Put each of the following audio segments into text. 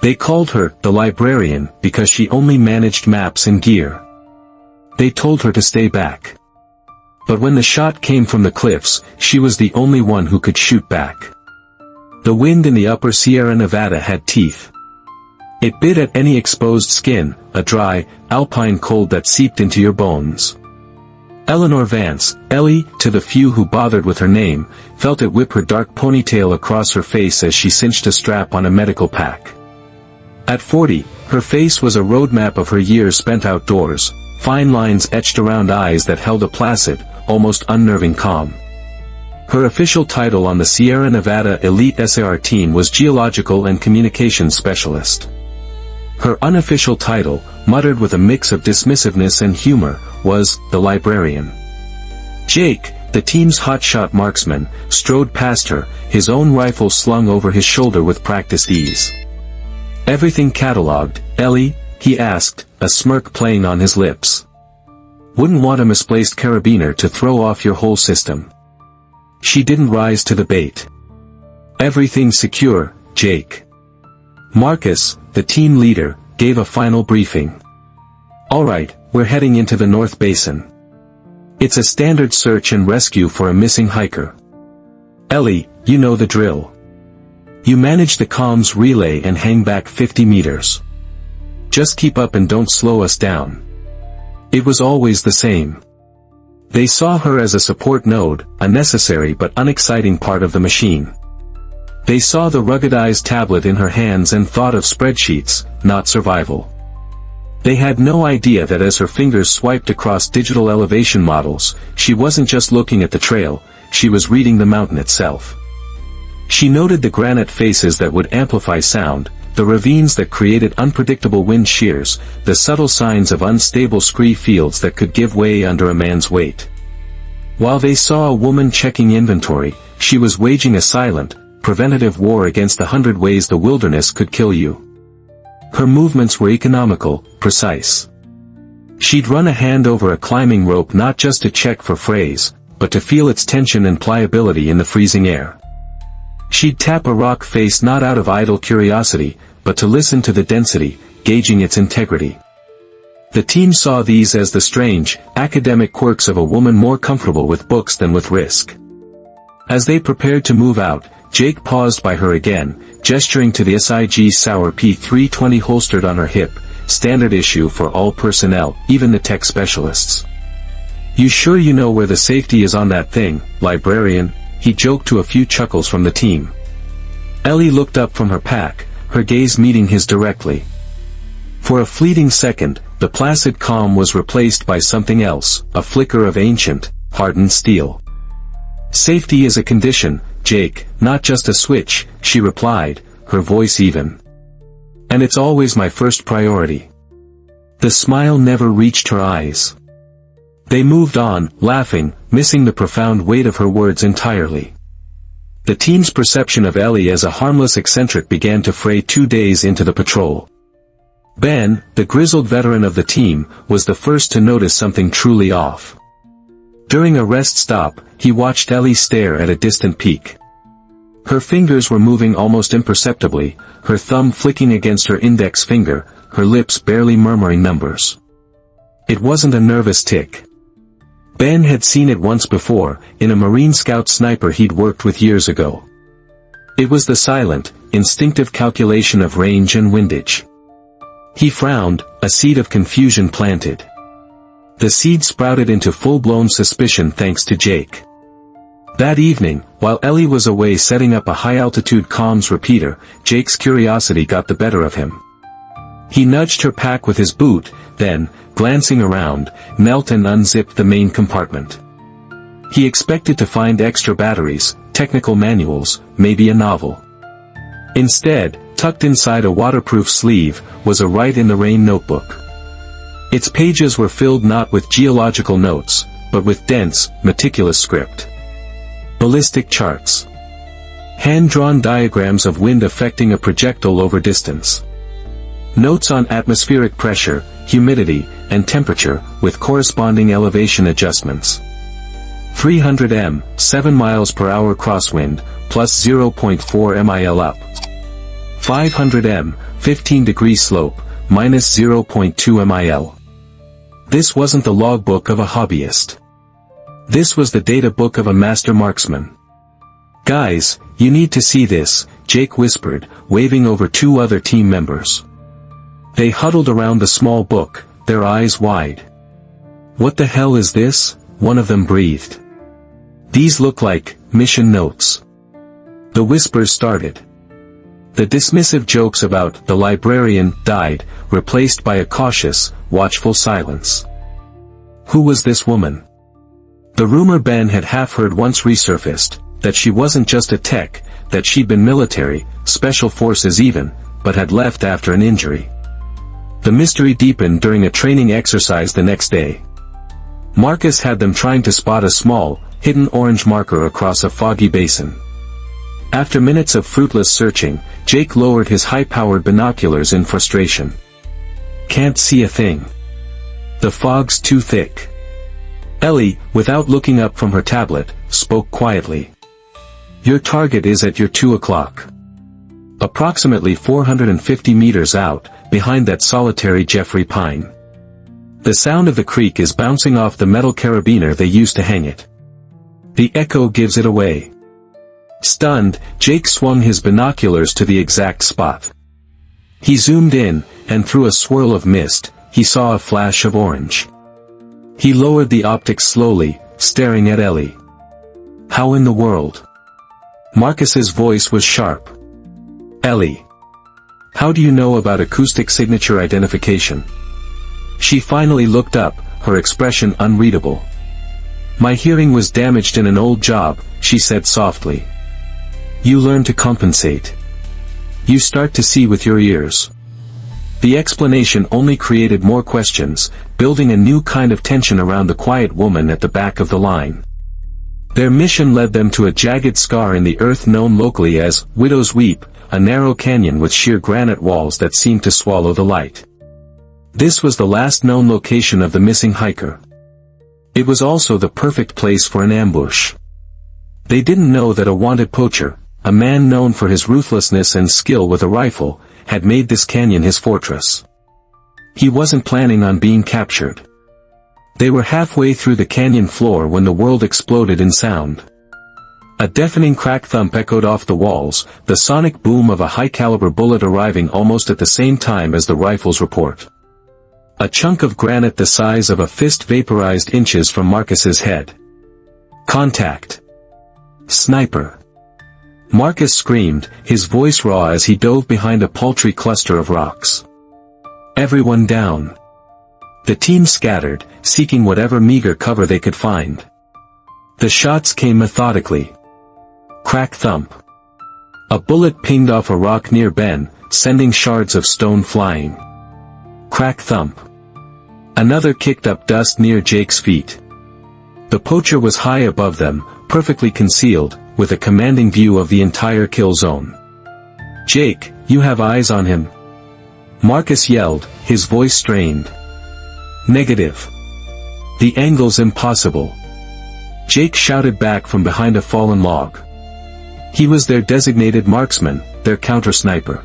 They called her the librarian because she only managed maps and gear. They told her to stay back. But when the shot came from the cliffs, she was the only one who could shoot back. The wind in the upper Sierra Nevada had teeth. It bit at any exposed skin, a dry, alpine cold that seeped into your bones. Eleanor Vance, Ellie, to the few who bothered with her name, felt it whip her dark ponytail across her face as she cinched a strap on a medical pack. At 40, her face was a roadmap of her years spent outdoors, fine lines etched around eyes that held a placid, almost unnerving calm. Her official title on the Sierra Nevada Elite SAR team was Geological and Communications Specialist. Her unofficial title, muttered with a mix of dismissiveness and humor, was the librarian. Jake, the team's hotshot marksman, strode past her, his own rifle slung over his shoulder with practiced ease. "Everything catalogued, Ellie?" he asked, a smirk playing on his lips. "Wouldn't want a misplaced carabiner to throw off your whole system." She didn't rise to the bait. "Everything's secure, Jake." Marcus, the team leader, gave a final briefing. "All right, we're heading into the North Basin. It's a standard search and rescue for a missing hiker. Ellie, you know the drill. You manage the comms relay and hang back 50 meters. Just keep up and don't slow us down." It was always the same. They saw her as a support node, a necessary but unexciting part of the machine. They saw the ruggedized tablet in her hands and thought of spreadsheets, not survival. They had no idea that as her fingers swiped across digital elevation models, she wasn't just looking at the trail, she was reading the mountain itself. She noted the granite faces that would amplify sound, the ravines that created unpredictable wind shears, the subtle signs of unstable scree fields that could give way under a man's weight. While they saw a woman checking inventory, she was waging a silent, preventative war against 100 ways the wilderness could kill you. Her movements were economical, precise. She'd run a hand over a climbing rope not just to check for frays, but to feel its tension and pliability in the freezing air. She'd tap a rock face not out of idle curiosity, but to listen to the density, gauging its integrity. The team saw these as the strange, academic quirks of a woman more comfortable with books than with risk. As they prepared to move out, Jake paused by her again, gesturing to the SIG Sauer P320 holstered on her hip, standard issue for all personnel, even the tech specialists. "You sure you know where the safety is on that thing, librarian?" he joked to a few chuckles from the team. Ellie looked up from her pack, her gaze meeting his directly. For a fleeting second, the placid calm was replaced by something else, a flicker of ancient, hardened steel. "Safety is a condition, Jake, not just a switch," she replied, her voice even. "And it's always my first priority." The smile never reached her eyes. They moved on, laughing, missing the profound weight of her words entirely. The team's perception of Ellie as a harmless eccentric began to fray 2 days into the patrol. Ben, the grizzled veteran of the team, was the first to notice something truly off. During a rest stop, he watched Ellie stare at a distant peak. Her fingers were moving almost imperceptibly, her thumb flicking against her index finger, her lips barely murmuring numbers. It wasn't a nervous tick. Ben had seen it once before, in a Marine Scout sniper he'd worked with years ago. It was the silent, instinctive calculation of range and windage. He frowned, a seed of confusion planted. The seed sprouted into full-blown suspicion thanks to Jake. That evening, while Ellie was away setting up a high-altitude comms repeater, Jake's curiosity got the better of him. He nudged her pack with his boot, then, glancing around, knelt and unzipped the main compartment. He expected to find extra batteries, technical manuals, maybe a novel. Instead, tucked inside a waterproof sleeve, was a write-in-the-rain notebook. Its pages were filled not with geological notes, but with dense, meticulous script. Ballistic charts. Hand-drawn diagrams of wind affecting a projectile over distance. Notes on atmospheric pressure, humidity, and temperature, with corresponding elevation adjustments. 300 m, 7 miles per hour crosswind, plus 0.4 mil up. 500 m, 15-degree slope, minus 0.2 mil. This wasn't the logbook of a hobbyist. This was the data book of a master marksman. "Guys, you need to see this," Jake whispered, waving over 2 other team members. They huddled around the small book, their eyes wide. "What the hell is this?" one of them breathed. "These look like mission notes." The whispers started. The dismissive jokes about the librarian died, replaced by a cautious, watchful silence. Who was this woman? The rumor Ben had half heard once resurfaced, that she wasn't just a tech, that she'd been military, special forces even, but had left after an injury. The mystery deepened during a training exercise the next day. Marcus had them trying to spot a small, hidden orange marker across a foggy basin. After minutes of fruitless searching, Jake lowered his high-powered binoculars in frustration. "Can't see a thing. The fog's too thick." Ellie, without looking up from her tablet, spoke quietly. "Your target is at your 2 o'clock. Approximately 450 meters out, behind that solitary Jeffrey pine. The sound of the creek is bouncing off the metal carabiner they used to hang it. The echo gives it away." Stunned, Jake swung his binoculars to the exact spot. He zoomed in, and through a swirl of mist, he saw a flash of orange. He lowered the optics slowly, staring at Ellie. "How in the world?" Marcus's voice was sharp. "Ellie. How do you know about acoustic signature identification?" She finally looked up, her expression unreadable. "My hearing was damaged in an old job," she said softly. "You learn to compensate. You start to see with your ears." The explanation only created more questions, building a new kind of tension around the quiet woman at the back of the line. Their mission led them to a jagged scar in the earth known locally as Widow's Weep, a narrow canyon with sheer granite walls that seemed to swallow the light. This was the last known location of the missing hiker. It was also the perfect place for an ambush. They didn't know that a wanted poacher, a man known for his ruthlessness and skill with a rifle, had made this canyon his fortress. He wasn't planning on being captured. They were halfway through the canyon floor when the world exploded in sound. A deafening crack thump echoed off the walls, the sonic boom of a high-caliber bullet arriving almost at the same time as the rifle's report. A chunk of granite the size of a fist vaporized inches from Marcus's head. "Contact! Sniper!" Marcus screamed, his voice raw as he dove behind a paltry cluster of rocks. "Everyone down!" The team scattered, seeking whatever meager cover they could find. The shots came methodically. Crack thump. A bullet pinged off a rock near Ben, sending shards of stone flying. Crack thump. Another kicked up dust near Jake's feet. The poacher was high above them, perfectly concealed, with a commanding view of the entire kill zone. "Jake, you have eyes on him?" Marcus yelled, his voice strained. "Negative. The angle's impossible." Jake shouted back from behind a fallen log. He was their designated marksman, their counter-sniper.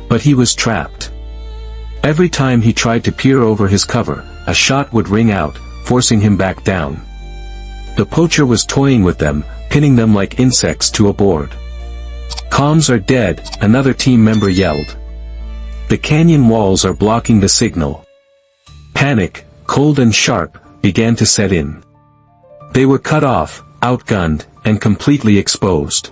But he was trapped. Every time he tried to peer over his cover, a shot would ring out, forcing him back down. The poacher was toying with them, pinning them like insects to a board. "Comms are dead," another team member yelled. "The canyon walls are blocking the signal." Panic, cold and sharp, began to set in. They were cut off, outgunned, and completely exposed.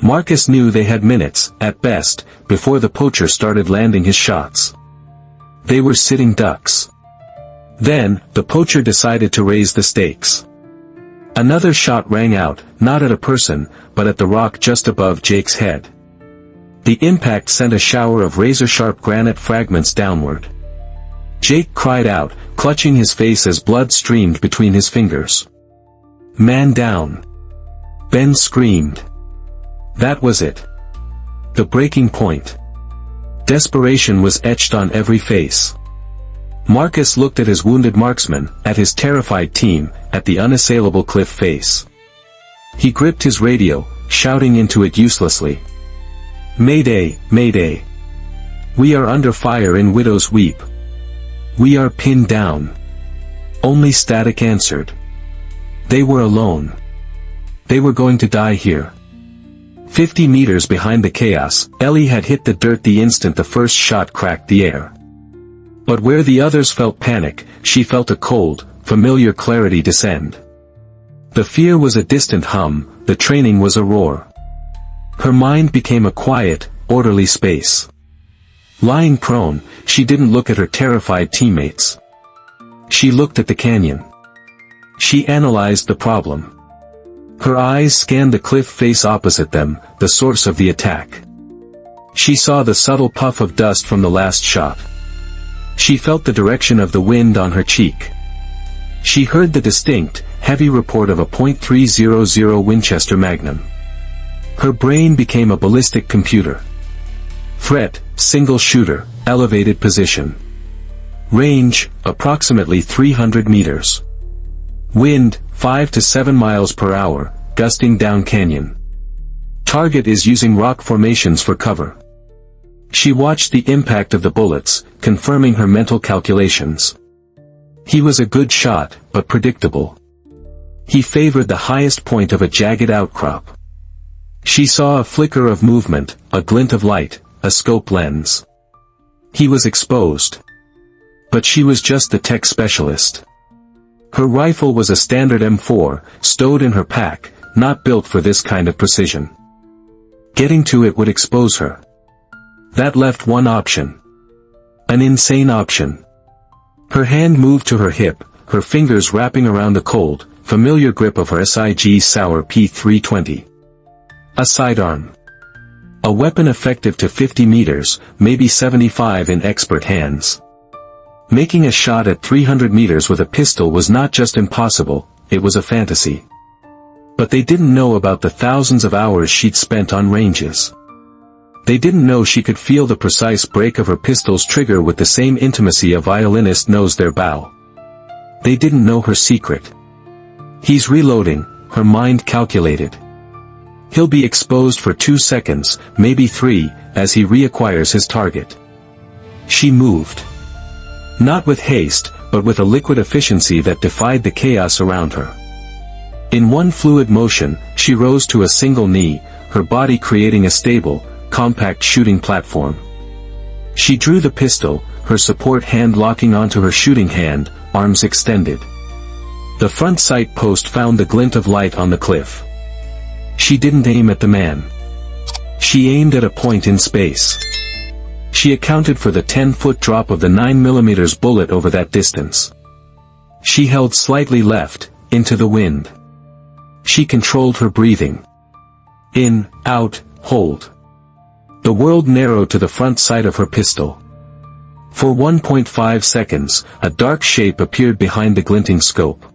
Marcus knew they had minutes, at best, before the poacher started landing his shots. They were sitting ducks. Then, the poacher decided to raise the stakes. Another shot rang out, not at a person, but at the rock just above Jake's head. The impact sent a shower of razor-sharp granite fragments downward. Jake cried out, clutching his face as blood streamed between his fingers. "Man down!" Ben screamed. That was it. The breaking point. Desperation was etched on every face. Marcus looked at his wounded marksman, at his terrified team, at the unassailable cliff face. He gripped his radio, shouting into it uselessly. Mayday, mayday. We are under fire in Widow's Weep. We are pinned down. Only Static answered. They were alone. They were going to die here. 50 meters behind the chaos, Ellie had hit the dirt the instant the first shot cracked the air. But where the others felt panic, she felt a cold, familiar clarity descend. The fear was a distant hum, the training was a roar. Her mind became a quiet, orderly space. Lying prone, she didn't look at her terrified teammates. She looked at the canyon. She analyzed the problem. Her eyes scanned the cliff face opposite them, the source of the attack. She saw the subtle puff of dust from the last shot. She felt the direction of the wind on her cheek. She heard the distinct, heavy report of a .300 Winchester Magnum. Her brain became a ballistic computer. Threat, single shooter, elevated position. Range, approximately 300 meters. Wind, 5 to 7 miles per hour, gusting down canyon. Target is using rock formations for cover. She watched the impact of the bullets, confirming her mental calculations. He was a good shot, but predictable. He favored the highest point of a jagged outcrop. She saw a flicker of movement, a glint of light, a scope lens. He was exposed. But she was just the tech specialist. Her rifle was a standard M4, stowed in her pack, not built for this kind of precision. Getting to it would expose her. That left one option. An insane option. Her hand moved to her hip, her fingers wrapping around the cold, familiar grip of her SIG Sauer P320. A sidearm. A weapon effective to 50 meters, maybe 75 in expert hands. Making a shot at 300 meters with a pistol was not just impossible, it was a fantasy. But they didn't know about the thousands of hours she'd spent on ranges. They didn't know she could feel the precise break of her pistol's trigger with the same intimacy a violinist knows their bow. They didn't know her secret. He's reloading, her mind calculated. He'll be exposed for 2 seconds, maybe 3, as he reacquires his target. She moved. Not with haste, but with a liquid efficiency that defied the chaos around her. In one fluid motion, she rose to a single knee, her body creating a stable, compact shooting platform. She drew the pistol, her support hand locking onto her shooting hand, arms extended. The front sight post found the glint of light on the cliff. She didn't aim at the man. She aimed at a point in space. She accounted for the 10-foot drop of the 9mm bullet over that distance. She held slightly left, into the wind. She controlled her breathing. In, out, hold. The world narrowed to the front sight of her pistol. For 1.5 seconds, a dark shape appeared behind the glinting scope.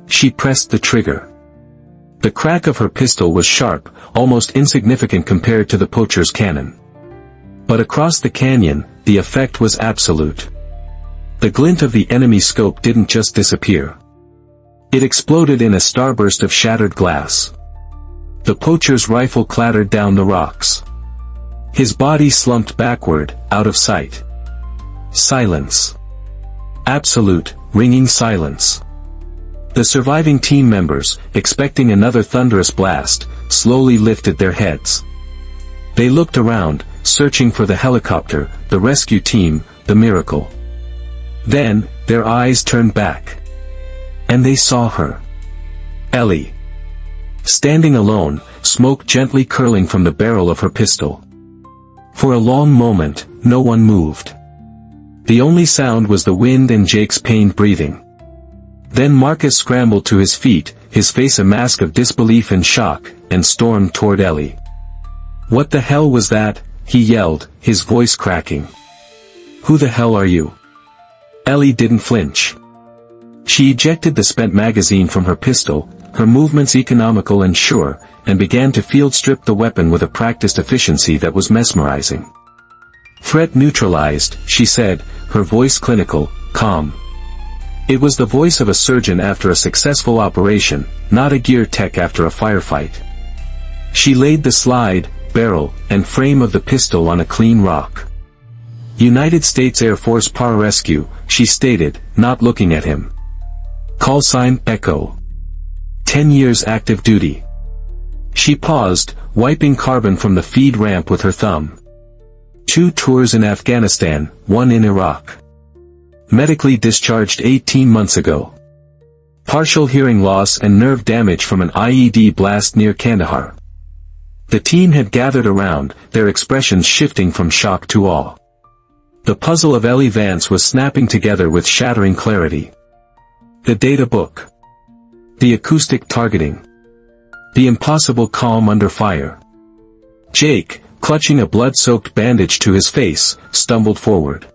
She pressed the trigger. The crack of her pistol was sharp, almost insignificant compared to the poacher's cannon. But across the canyon, the effect was absolute. The glint of the enemy scope didn't just disappear. It exploded in a starburst of shattered glass. The poacher's rifle clattered down the rocks. His body slumped backward, out of sight. Silence. Absolute, ringing silence. The surviving team members, expecting another thunderous blast, slowly lifted their heads. They looked around, searching for the helicopter, the rescue team, the miracle. Then, their eyes turned back. And they saw her. Ellie. Standing alone, smoke gently curling from the barrel of her pistol. For a long moment, no one moved. The only sound was the wind and Jake's pained breathing. Then Marcus scrambled to his feet, his face a mask of disbelief and shock, and stormed toward Ellie. "What the hell was that?" he yelled, his voice cracking. "Who the hell are you?" Ellie didn't flinch. She ejected the spent magazine from her pistol, her movements economical and sure, and began to field strip the weapon with a practiced efficiency that was mesmerizing. "Threat neutralized," she said, her voice clinical, calm. It was the voice of a surgeon after a successful operation, not a gear tech after a firefight. She laid the slide, barrel, and frame of the pistol on a clean rock. United States Air Force Pararescue, she stated, not looking at him. Call sign, Echo. 10 years active duty. She paused, wiping carbon from the feed ramp with her thumb. 2 tours in Afghanistan, 1 in Iraq. Medically discharged 18 months ago. Partial hearing loss and nerve damage from an IED blast near Kandahar. The team had gathered around, their expressions shifting from shock to awe. The puzzle of Ellie Vance was snapping together with shattering clarity. The data book. The acoustic targeting. The impossible calm under fire. Jake, clutching a blood-soaked bandage to his face, stumbled forward.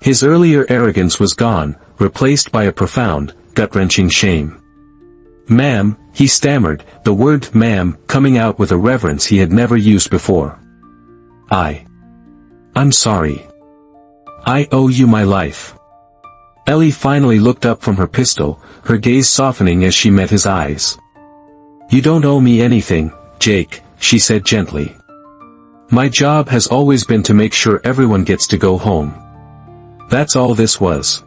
His earlier arrogance was gone, replaced by a profound, gut-wrenching shame. "Ma'am," he stammered, the word "ma'am" coming out with a reverence he had never used before. I'm sorry. I owe you my life." Ellie finally looked up from her pistol, her gaze softening as she met his eyes. "You don't owe me anything, Jake," she said gently. "My job has always been to make sure everyone gets to go home. That's all this was."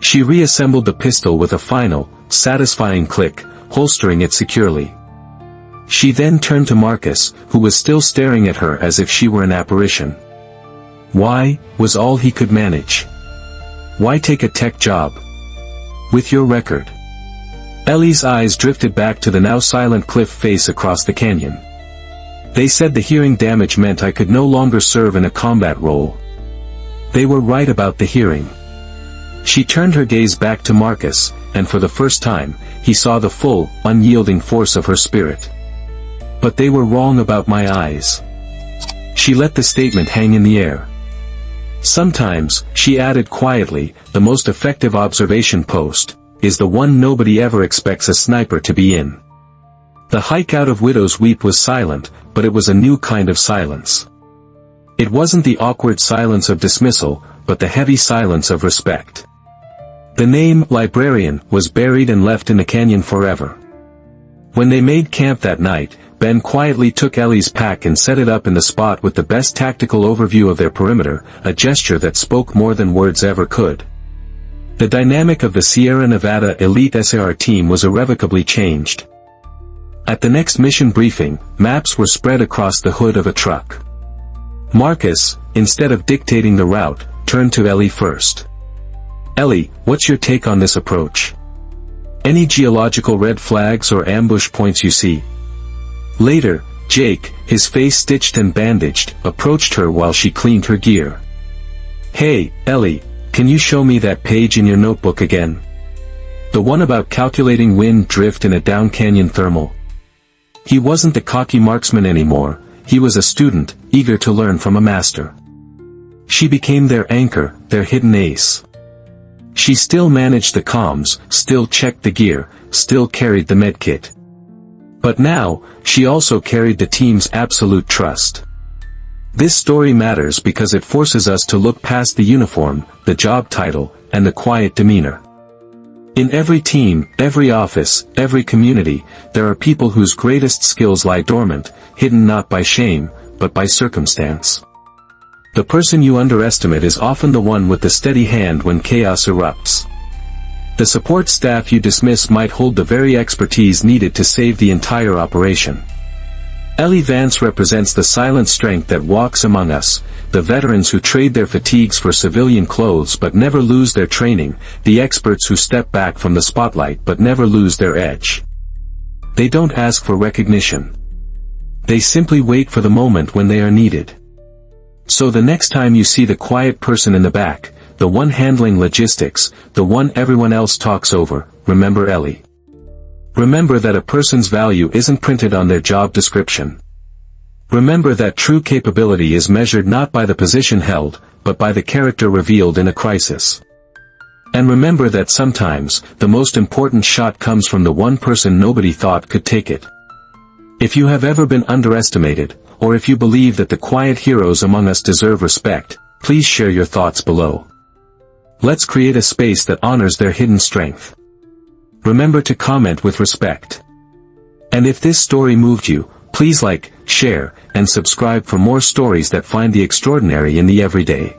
She reassembled the pistol with a final, satisfying click, holstering it securely. She then turned to Marcus, who was still staring at her as if she were an apparition. "Why?" was all he could manage. "Why take a tech job? With your record?" Ellie's eyes drifted back to the now silent cliff face across the canyon. "They said the hearing damage meant I could no longer serve in a combat role. They were right about the hearing." She turned her gaze back to Marcus, and for the first time, he saw the full, unyielding force of her spirit. "But they were wrong about my eyes." She let the statement hang in the air. "Sometimes," she added quietly, "the most effective observation post is the one nobody ever expects a sniper to be in." The hike out of Widow's Weep was silent, but it was a new kind of silence. It wasn't the awkward silence of dismissal, but the heavy silence of respect. The name, librarian, was buried and left in the canyon forever. When they made camp that night, Ben quietly took Ellie's pack and set it up in the spot with the best tactical overview of their perimeter, a gesture that spoke more than words ever could. The dynamic of the Sierra Nevada Elite SAR team was irrevocably changed. At the next mission briefing, maps were spread across the hood of a truck. Marcus, instead of dictating the route, turned to Ellie first. "Ellie, what's your take on this approach? Any geological red flags or ambush points you see?" Later, Jake, his face stitched and bandaged, approached her while she cleaned her gear. "Hey, Ellie, can you show me that page in your notebook again? The one about calculating wind drift in a down canyon thermal." He wasn't the cocky marksman anymore, he was a student, eager to learn from a master. She became their anchor, their hidden ace. She still managed the comms, still checked the gear, still carried the medkit. But now, she also carried the team's absolute trust. This story matters because it forces us to look past the uniform, the job title, and the quiet demeanor. In every team, every office, every community, there are people whose greatest skills lie dormant, hidden not by shame, but by circumstance. The person you underestimate is often the one with the steady hand when chaos erupts. The support staff you dismiss might hold the very expertise needed to save the entire operation. Ellie Vance represents the silent strength that walks among us, the veterans who trade their fatigues for civilian clothes but never lose their training, the experts who step back from the spotlight but never lose their edge. They don't ask for recognition. They simply wait for the moment when they are needed. So the next time you see the quiet person in the back, the one handling logistics, the one everyone else talks over, remember Ellie. Remember that a person's value isn't printed on their job description. Remember that true capability is measured not by the position held, but by the character revealed in a crisis. And remember that sometimes, the most important shot comes from the one person nobody thought could take it. If you have ever been underestimated, or if you believe that the quiet heroes among us deserve respect, please share your thoughts below. Let's create a space that honors their hidden strength. Remember to comment with respect. And if this story moved you, Please like, share, and subscribe for more stories that find the extraordinary in the everyday.